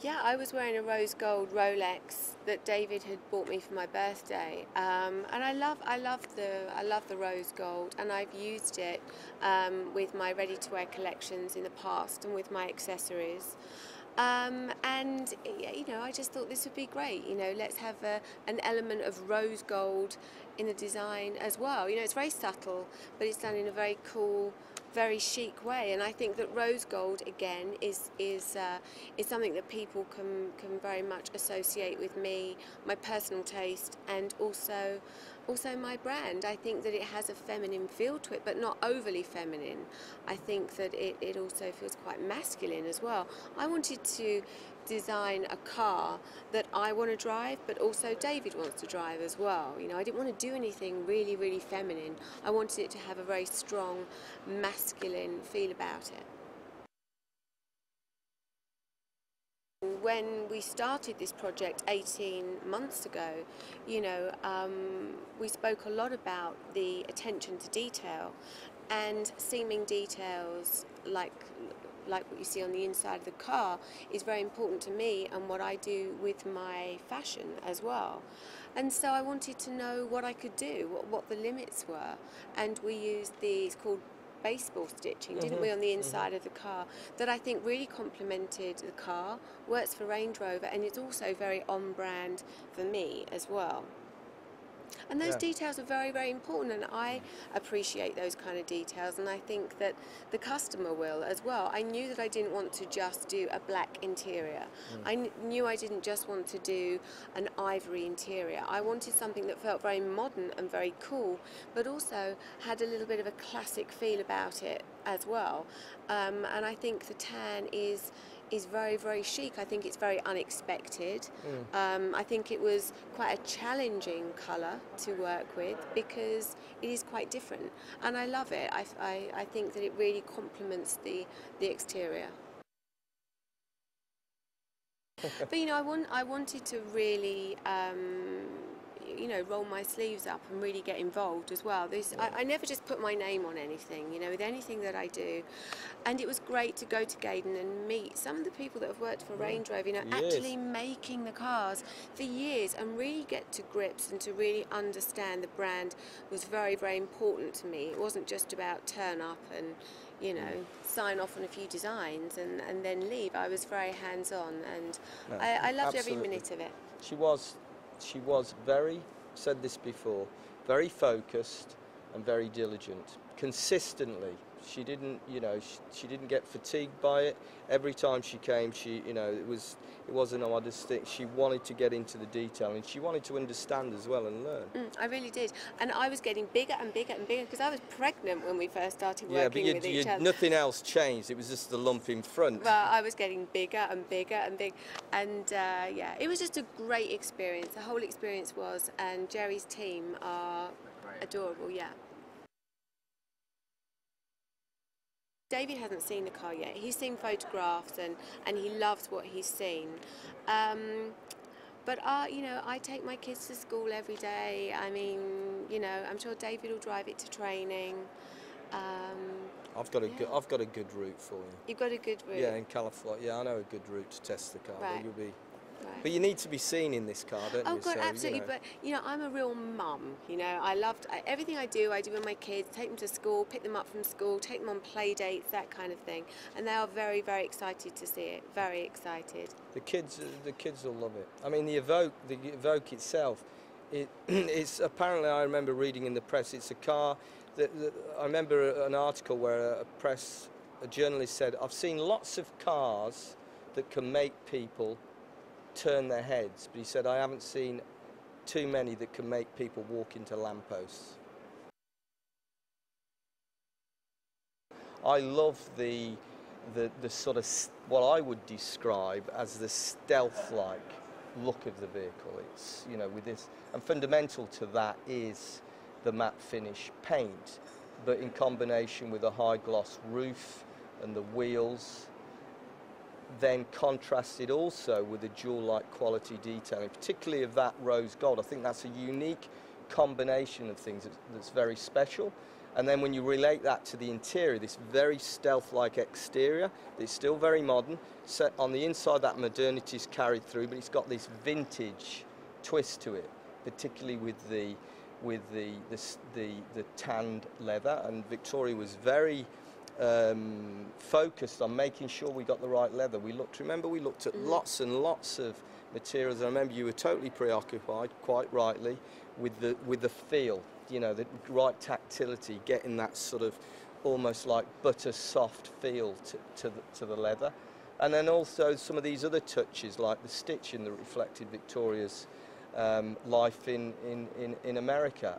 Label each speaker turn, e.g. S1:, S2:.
S1: Yeah, I was wearing a rose gold Rolex that David had bought me for my birthday, and I love the rose gold, and I've used it with my ready-to-wear collections in the past and with my accessories. And you know, I just thought this would be great. You know, let's have an element of rose gold in the design as well. You know, it's very subtle, but it's done in a very cool, very chic way. And I think that rose gold again is something that people can very much associate with me, my personal taste, and also my brand. I think that it has a feminine feel to it, but not overly feminine. I think that it also feels quite masculine as well. I wanted to design a car that I want to drive, but also David wants to drive as well. You know, I didn't want to do anything really, really feminine. I wanted it to have a very strong masculine feel about it. When we started this project 18 months ago, you know, we spoke a lot about the attention to detail, and seaming details like what you see on the inside of the car is very important to me and what I do with my fashion as well. And so I wanted to know what I could do, what the limits were, and we used these called baseball stitching, didn't we, on the inside of the car, that I think really complemented the car, works for Range Rover, and it's also very on brand for me as well. And those details are very, very important, and I appreciate those kind of details, and I think that the customer will as well. I knew that I didn't want to just do a black interior. I knew I didn't just want to do an ivory interior. I wanted something that felt very modern and very cool, but also had a little bit of a classic feel about it as well. And I think the tan is very, very chic. I think it's very unexpected. I think it was quite a challenging colour to work with because it is quite different, and I love it. I think that it really complements the exterior. But you know, I wanted to really you know, roll my sleeves up and really get involved as well. I never just put my name on anything, you know, with anything that I do. And it was great to go to Gaydon and meet some of the people that have worked for Range Rover, you know, actually making the cars for years, and really get to grips and to really understand the brand was very, very important to me. It wasn't just about turn up and, you know, sign off on a few designs and then leave. I was very hands-on, and I loved every minute of it.
S2: She was very, said this before, very focused and very diligent. Consistently, she didn't, you know, she didn't get fatigued by it. Every time she came, you know, it wasn't a modest thing. She wanted to get into the detail, and she wanted to understand as well and learn.
S1: I really did, and I was getting bigger and bigger and bigger because I was pregnant when we first started working with each other.
S2: Nothing else changed. It was just the lump in front.
S1: Well, I was getting bigger and bigger and big, and yeah, it was just a great experience. The whole experience was, and Gerry's team are adorable. Yeah. David hasn't seen the car yet. He's seen photographs and he loves what he's seen. But you know, I take my kids to school every day. I mean, you know, I'm sure David will drive it to training.
S2: I've got a good route for you.
S1: You've got a good route?
S2: Yeah, in California. Yeah, I know a good route to test the car.
S1: Right.
S2: You'll be. Right. But you need to be seen in this car, don't you?
S1: Oh God,
S2: so,
S1: absolutely.
S2: You know.
S1: But you know, I'm a real mum. You know, I loved everything I do with my kids. Take them to school, pick them up from school, take them on play dates, that kind of thing. And they are very, very excited to see it. Very excited.
S2: The kids will love it. I mean, the Evoque itself, it's apparently, I remember reading in the press, it's a car that I remember an article where a journalist said, I've seen lots of cars that can make people turn their heads, but he said, I haven't seen too many that can make people walk into lampposts. I love the sort of what I would describe as the stealth-like look of the vehicle. It's, you know, with this, and fundamental to that is the matte finish paint, but in combination with a high gloss roof and the wheels, then contrasted also with the jewel-like quality detailing, particularly of that rose gold. I think that's a unique combination of things that's very special, And then when you relate that to the interior, this very stealth-like exterior, it's still very modern. So on the inside, that modernity is carried through, but it's got this vintage twist to it, particularly with the tanned leather. And Victoria was very focused on making sure we got the right leather. Remember we looked at lots and lots of materials. I remember you were totally preoccupied, quite rightly, with the feel, you know, the right tactility, getting that sort of almost like butter soft feel to the leather. And then also some of these other touches, like the stitching that reflected Victoria's life in America.